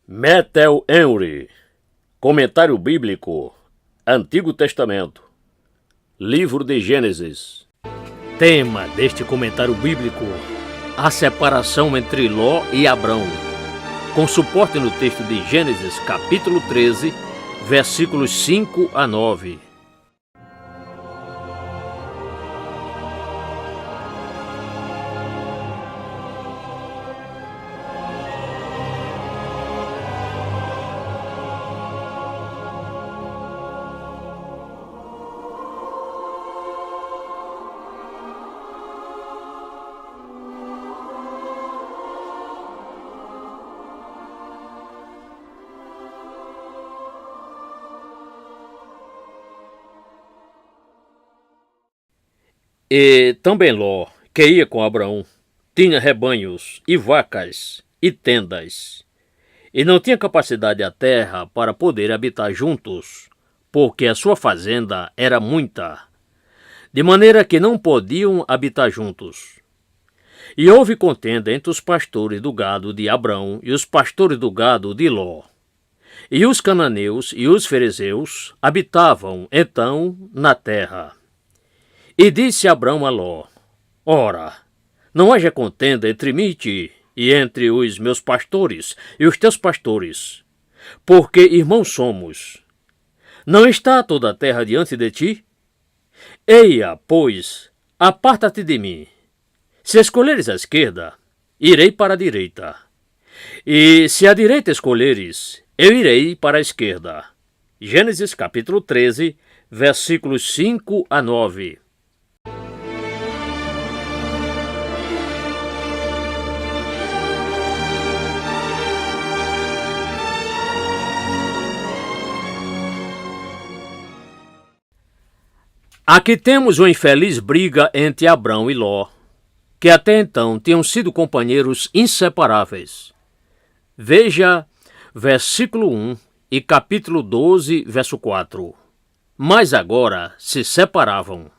Metel Henry, Comentário Bíblico, Antigo Testamento, Livro de Gênesis. Tema deste comentário bíblico: a separação entre Ló e Abrão, com suporte no texto de Gênesis, capítulo 13, versículos 5 a 9. E também Ló, que ia com Abraão, tinha rebanhos e vacas e tendas, e não tinha capacidade a terra para poder habitar juntos, porque a sua fazenda era muita, de maneira que não podiam habitar juntos. E houve contenda entre os pastores do gado de Abrão e os pastores do gado de Ló. E os cananeus e os ferezeus habitavam então na terra. E disse Abrão a Ló: Ora, não haja contenda entre mim e ti, e entre os meus pastores e os teus pastores, porque irmãos somos. Não está toda a terra diante de ti? Eia, pois, aparta-te de mim. Se escolheres a esquerda, irei para a direita. E se a direita escolheres, eu irei para a esquerda. Gênesis capítulo 13, versículos 5 a 9. Aqui temos uma infeliz briga entre Abrão e Ló, que até então tinham sido companheiros inseparáveis. Veja versículo 1 e capítulo 12, verso 4. Mas agora se separavam.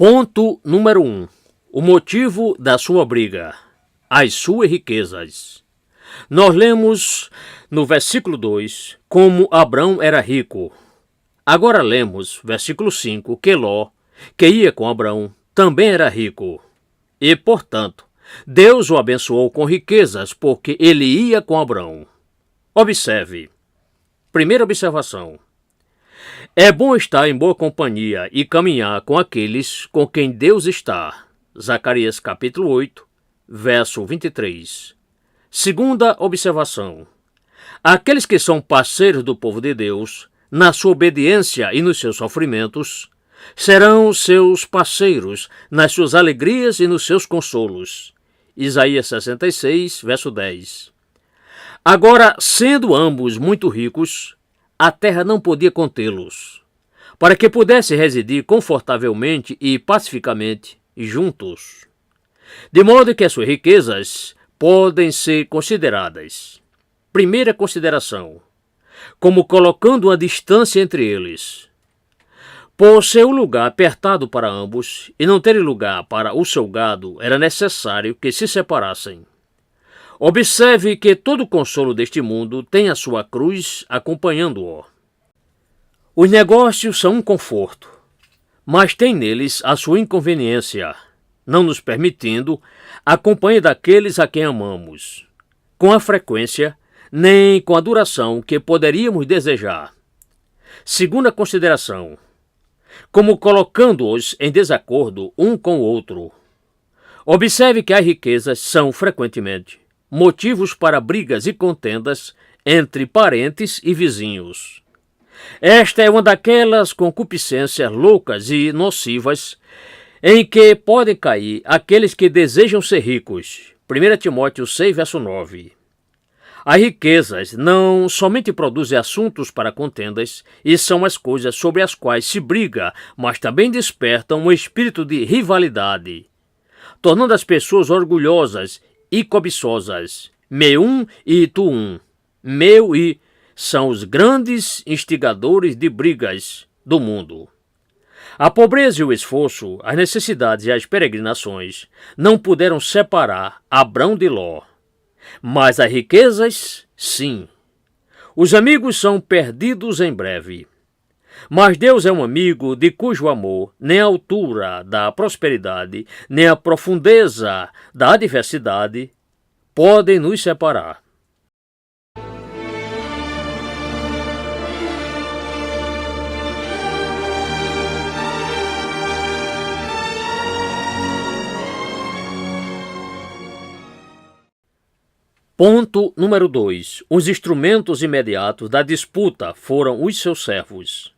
Ponto número 1. O motivo da sua briga: as suas riquezas. Nós lemos no versículo 2 como Abrão era rico. Agora lemos, versículo 5, que Ló, que ia com Abrão, também era rico. E, portanto, Deus o abençoou com riquezas porque ele ia com Abrão. Observe. Primeira observação. É bom estar em boa companhia e caminhar com aqueles com quem Deus está. Zacarias capítulo 8, verso 23. Segunda observação. Aqueles que são parceiros do povo de Deus, na sua obediência e nos seus sofrimentos, serão seus parceiros nas suas alegrias e nos seus consolos. Isaías 66, verso 10. Agora, sendo ambos muito ricos, a terra não podia contê-los, para que pudessem residir confortavelmente e pacificamente juntos. De modo que as suas riquezas podem ser consideradas. Primeira consideração, como colocando uma distância entre eles. Por ser um lugar apertado para ambos e não terem lugar para o seu gado, era necessário que se separassem. Observe que todo o consolo deste mundo tem a sua cruz acompanhando-o. Os negócios são um conforto, mas tem neles a sua inconveniência, não nos permitindo a companhia daqueles a quem amamos, com a frequência nem com a duração que poderíamos desejar. Segunda consideração, como colocando-os em desacordo um com o outro. Observe que as riquezas são frequentemente motivos para brigas e contendas entre parentes e vizinhos. Esta é uma daquelas concupiscências loucas e nocivas em que podem cair aqueles que desejam ser ricos. 1 Timóteo 6, verso 9. As riquezas não somente produzem assuntos para contendas e são as coisas sobre as quais se briga, mas também despertam um espírito de rivalidade, tornando as pessoas orgulhosas e cobiçosas. Me um e tu um, meu e são os grandes instigadores de brigas do mundo. A pobreza e o esforço, as necessidades e as peregrinações não puderam separar Abrão de Ló. Mas as riquezas, sim. Os amigos são perdidos em breve. Mas Deus é um amigo de cujo amor nem a altura da prosperidade, nem a profundeza da adversidade podem nos separar. Ponto número 2. Os instrumentos imediatos da disputa foram os seus servos.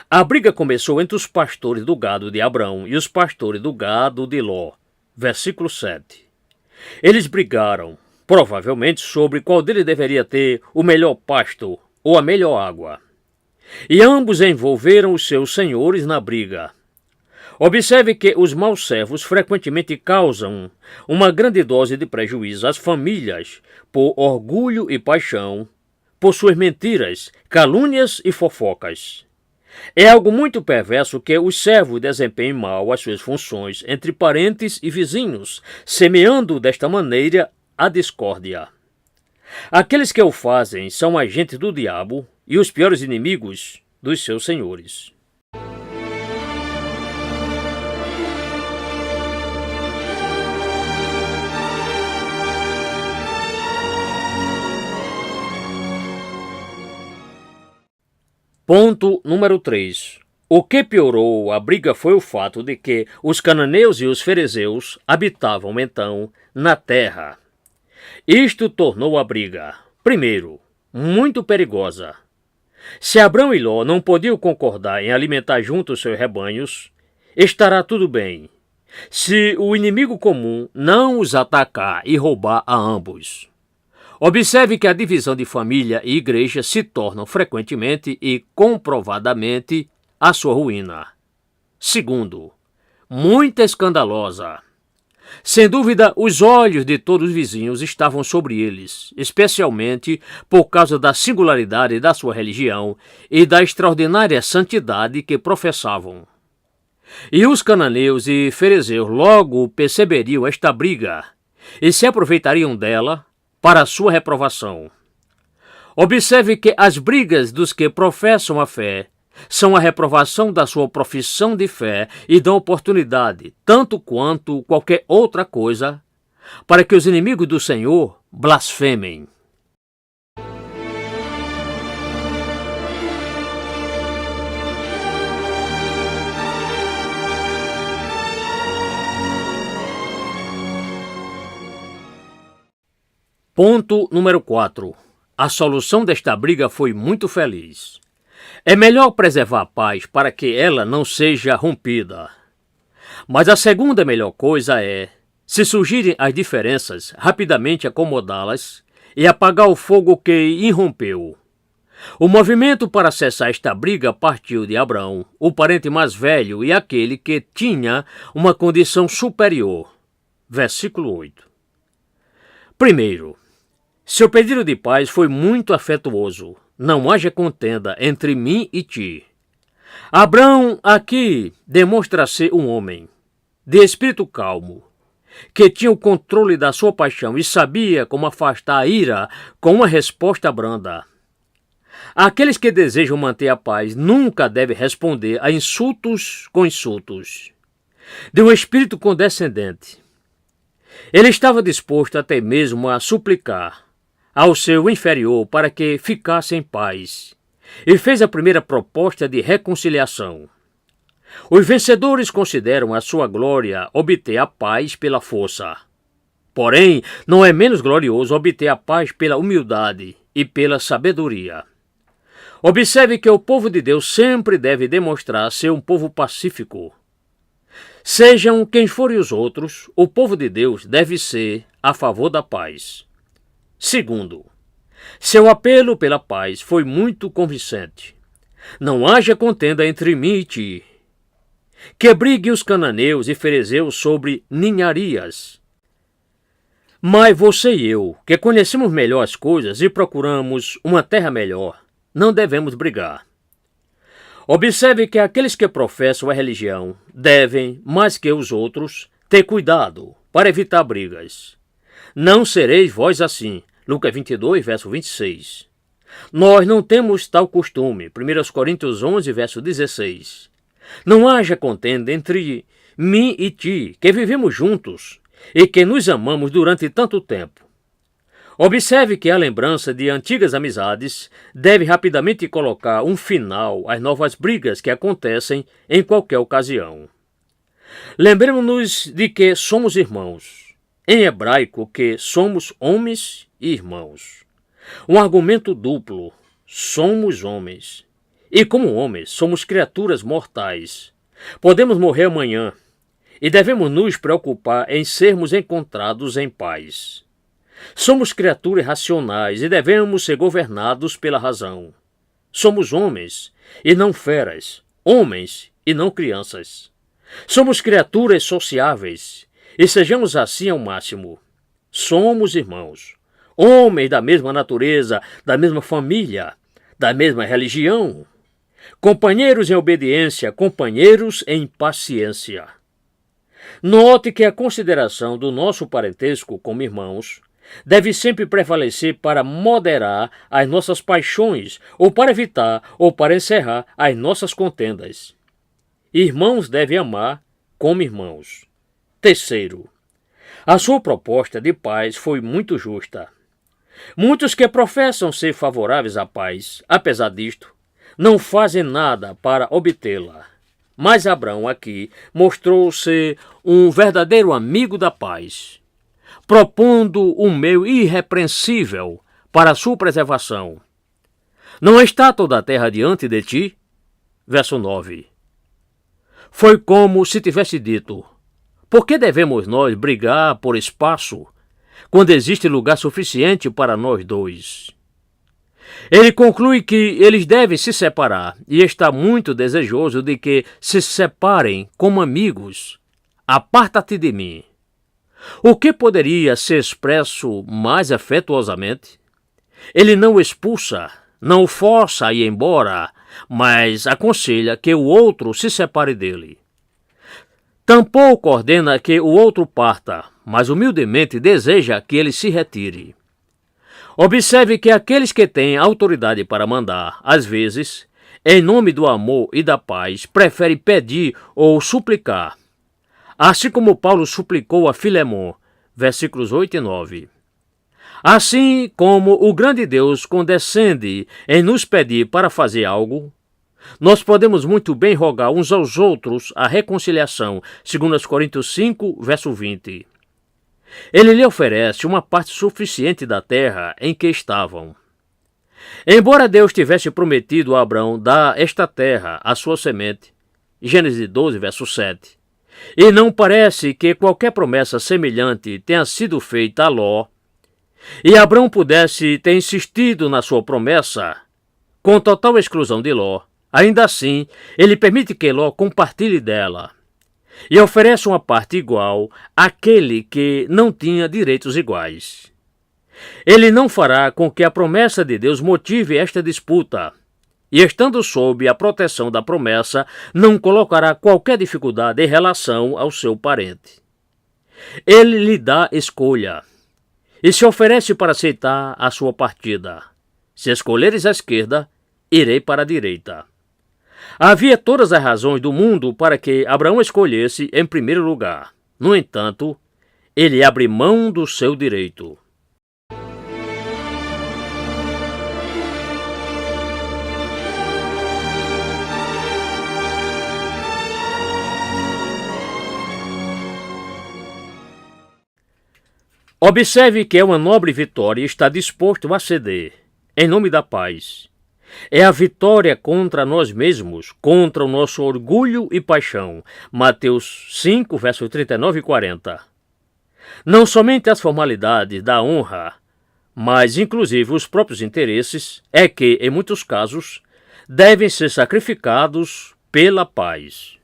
A briga começou entre os pastores do gado de Abrão e os pastores do gado de Ló. Versículo 7. Eles brigaram, provavelmente, sobre qual deles deveria ter o melhor pasto ou a melhor água. E ambos envolveram os seus senhores na briga. Observe que os maus servos frequentemente causam uma grande dose de prejuízo às famílias por orgulho e paixão, por suas mentiras, calúnias e fofocas. É algo muito perverso que os servos desempenhem mal as suas funções entre parentes e vizinhos, semeando desta maneira a discórdia. Aqueles que o fazem são agentes do diabo e os piores inimigos dos seus senhores. Ponto número 3. O que piorou a briga foi o fato de que os cananeus e os ferezeus habitavam então na terra. Isto tornou a briga, primeiro, muito perigosa. Se Abrão e Ló não podiam concordar em alimentar juntos seus rebanhos, estará tudo bem, se o inimigo comum não os atacar e roubar a ambos. Observe que a divisão de família e igreja se tornam frequentemente e comprovadamente a sua ruína. Segundo, muito escandalosa. Sem dúvida, os olhos de todos os vizinhos estavam sobre eles, especialmente por causa da singularidade da sua religião e da extraordinária santidade que professavam. E os cananeus e ferezeus logo perceberiam esta briga e se aproveitariam dela para a sua reprovação. Observe que as brigas dos que professam a fé são a reprovação da sua profissão de fé e dão oportunidade, tanto quanto qualquer outra coisa, para que os inimigos do Senhor blasfemem. Ponto número 4. A solução desta briga foi muito feliz. É melhor preservar a paz para que ela não seja rompida. Mas a segunda melhor coisa é, se surgirem as diferenças, rapidamente acomodá-las e apagar o fogo que irrompeu. O movimento para cessar esta briga partiu de Abrão, o parente mais velho e aquele que tinha uma condição superior. Versículo 8. Primeiro, seu pedido de paz foi muito afetuoso. Não haja contenda entre mim e ti. Abrão aqui demonstra ser um homem de espírito calmo, que tinha o controle da sua paixão e sabia como afastar a ira com uma resposta branda. Aqueles que desejam manter a paz nunca devem responder a insultos com insultos. De um espírito condescendente. Ele estava disposto até mesmo a suplicar ao seu inferior para que ficasse em paz, e fez a primeira proposta de reconciliação. Os vencedores consideram a sua glória obter a paz pela força. Porém, não é menos glorioso obter a paz pela humildade e pela sabedoria. Observe que o povo de Deus sempre deve demonstrar ser um povo pacífico. Sejam quem forem os outros, o povo de Deus deve ser a favor da paz. Segundo, seu apelo pela paz foi muito convincente. Não haja contenda entre mim e ti. Que brigue os cananeus e ferezeus sobre ninharias. Mas você e eu, que conhecemos melhor as coisas e procuramos uma terra melhor, não devemos brigar. Observe que aqueles que professam a religião devem, mais que os outros, ter cuidado para evitar brigas. Não sereis vós assim. Lucas 22, verso 26. Nós não temos tal costume. 1 Coríntios 11, verso 16. Não haja contenda entre mim e ti, que vivemos juntos e que nos amamos durante tanto tempo. Observe que a lembrança de antigas amizades deve rapidamente colocar um final às novas brigas que acontecem em qualquer ocasião. Lembremos-nos de que somos irmãos. Em hebraico, que somos homens e irmãos. Um argumento duplo. Somos homens. E como homens, somos criaturas mortais. Podemos morrer amanhã e devemos nos preocupar em sermos encontrados em paz. Somos criaturas racionais e devemos ser governados pela razão. Somos homens e não feras, homens e não crianças. Somos criaturas sociáveis e sejamos assim ao máximo. Somos irmãos, homens da mesma natureza, da mesma família, da mesma religião. Companheiros em obediência, companheiros em paciência. Note que a consideração do nosso parentesco como irmãos deve sempre prevalecer para moderar as nossas paixões, ou para evitar ou para encerrar as nossas contendas. Irmãos devem amar como irmãos. Terceiro, a sua proposta de paz foi muito justa. Muitos que professam ser favoráveis à paz, apesar disto, não fazem nada para obtê-la. Mas Abraão aqui mostrou ser um verdadeiro amigo da paz, propondo um meio irrepreensível para a sua preservação. Não está toda a terra diante de ti? Verso 9. Foi como se tivesse dito: por que devemos nós brigar por espaço, quando existe lugar suficiente para nós dois? Ele conclui que eles devem se separar e está muito desejoso de que se separem como amigos. Aparta-te de mim. O que poderia ser expresso mais afetuosamente? Ele não o expulsa, não o força a ir embora, mas aconselha que o outro se separe dele. Tampouco ordena que o outro parta, mas humildemente deseja que ele se retire. Observe que aqueles que têm autoridade para mandar, às vezes, em nome do amor e da paz, preferem pedir ou suplicar. Assim como Paulo suplicou a Filemon, versículos 8 e 9. Assim como o grande Deus condescende em nos pedir para fazer algo, nós podemos muito bem rogar uns aos outros a reconciliação, 2 Coríntios 5, verso 20. Ele lhe oferece uma parte suficiente da terra em que estavam. Embora Deus tivesse prometido a Abraão dar esta terra à sua semente, Gênesis 12, verso 7, e não parece que qualquer promessa semelhante tenha sido feita a Ló, e Abraão pudesse ter insistido na sua promessa, com total exclusão de Ló, ainda assim, ele permite que Ló compartilhe dela e oferece uma parte igual àquele que não tinha direitos iguais. Ele não fará com que a promessa de Deus motive esta disputa, e estando sob a proteção da promessa, não colocará qualquer dificuldade em relação ao seu parente. Ele lhe dá escolha, e se oferece para aceitar a sua partida. Se escolheres a esquerda, irei para a direita. Havia todas as razões do mundo para que Abraão escolhesse em primeiro lugar. No entanto, ele abre mão do seu direito. Observe que é uma nobre vitória e está disposto a ceder, em nome da paz. É a vitória contra nós mesmos, contra o nosso orgulho e paixão. Mateus 5, versos 39 e 40. Não somente as formalidades da honra, mas inclusive os próprios interesses, é que, em muitos casos, devem ser sacrificados pela paz.